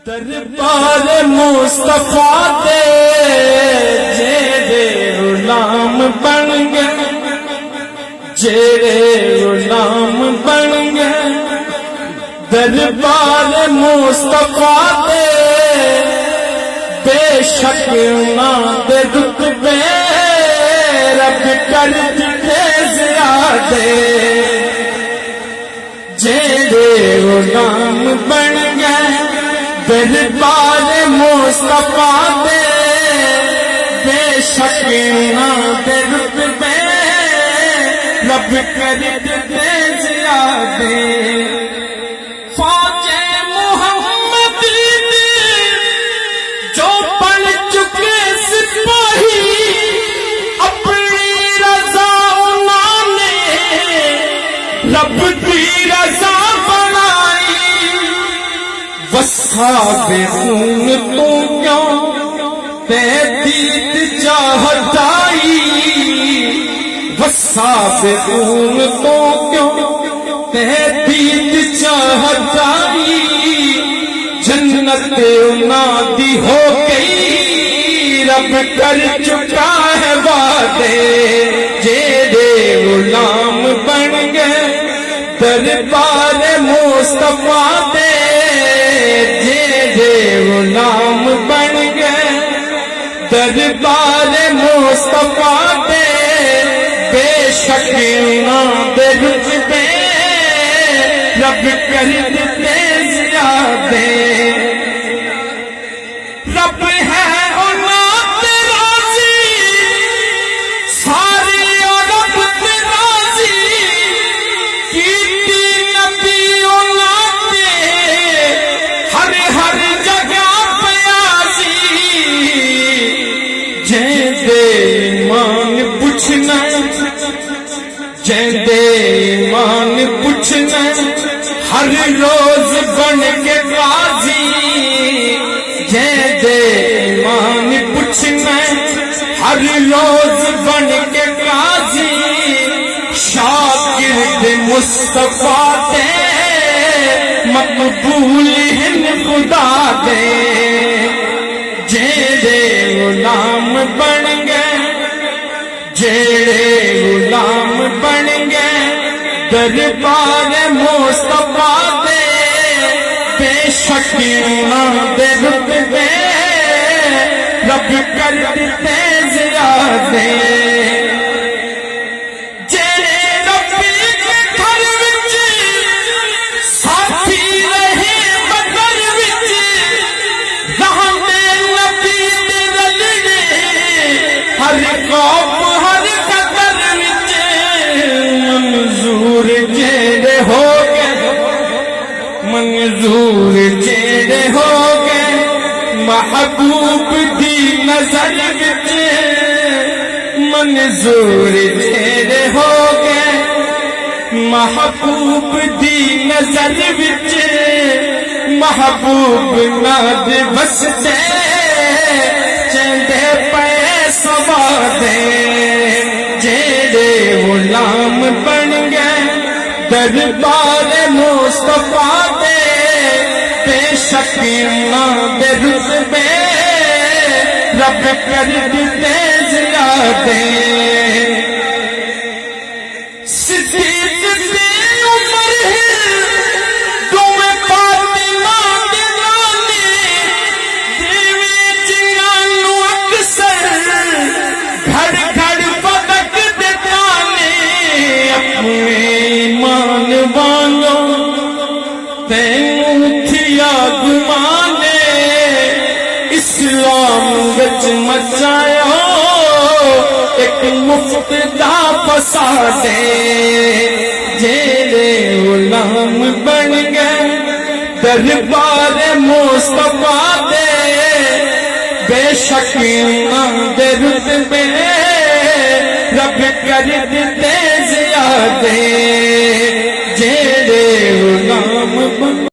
دربار مصطفیٰ دے جیڑے غلام بن گئے، جیڑے غلام بن گئے، دربار مصطفیٰ دے بے شک انہاں دے رتبے رب کر دتے زیادے، جیڑے غلام بن گئے دربار مصطفیٰ دے بے شک انہاں دے رتبے رب کر دتے زیادے۔ فوج محمدی جو پڑھ چکے سپاہی اپنی رضا انہوں نے رب کی رضا بنائی، وصحاب خون تو کیوں تحدید چاہت آئی، وصحاب خون تو کیوں تحدید چاہت آئی، جنت انہاں دی ہو گئی رب کر چکا ہے وعدے، جیڑے غلام بن گئے دربار مصطفیٰ دے، جیڑے غلام بن گئے دربار مصطفیٰ دے بے شک انہاں دے رتبے رب کر دتے زیادے۔ رب ہے انہاں تے راضی، ساری عرب تے راضی، کیتی نبی انہاں تے ہر ہر جگہ پیازی، جیندے ایمان پوچھنا، جیندے ایمان پوچھنا ہر روز بن کے قاضی، جیندے ایمان پوچھنا ہر روز بن کے قاضی، شاگرد مصطفیٰ دے مقبول ہیں خدا دے، جیڑے غلام بن گئے، جیڑے غلام بن گئے دربار مصطفیٰ دے بے شک انہاں دے رتبے رب کر دتے زیادے۔ جیڑے ربی کے گھر وچ ساتھی رہے بدر وچ، رہندے نبی دے رلڑے ہر خوف ہر قدر وچ، منظور جیڑے ہو گئے، منظور جیڑے ہو گئے محبوب دی نظر وچ، منظور جیڑے ہو گئے محبوب دی نظر وچ، محبوب ناد وسدے چندے پے سوادے، جیڑے غلام بن گئے دربار مصطفیٰ دے بے شک انہاں دے رتبے رب کر دتے زیادے۔ صدیق دی عمر ہے دوویں فاطمہ دے نانے، دیویں جنہاں نوں اکثر گھڑ گھڑ پدک دے تانے، اپنے ایمان والوں تینوں تھیا گمانے، اسلام وچ مچایا ایک مفت دا فسادے، جیڑے غلام بن گئے دربار مصطفیٰ دے بے شک انہاں دے رتبے رب کر دتے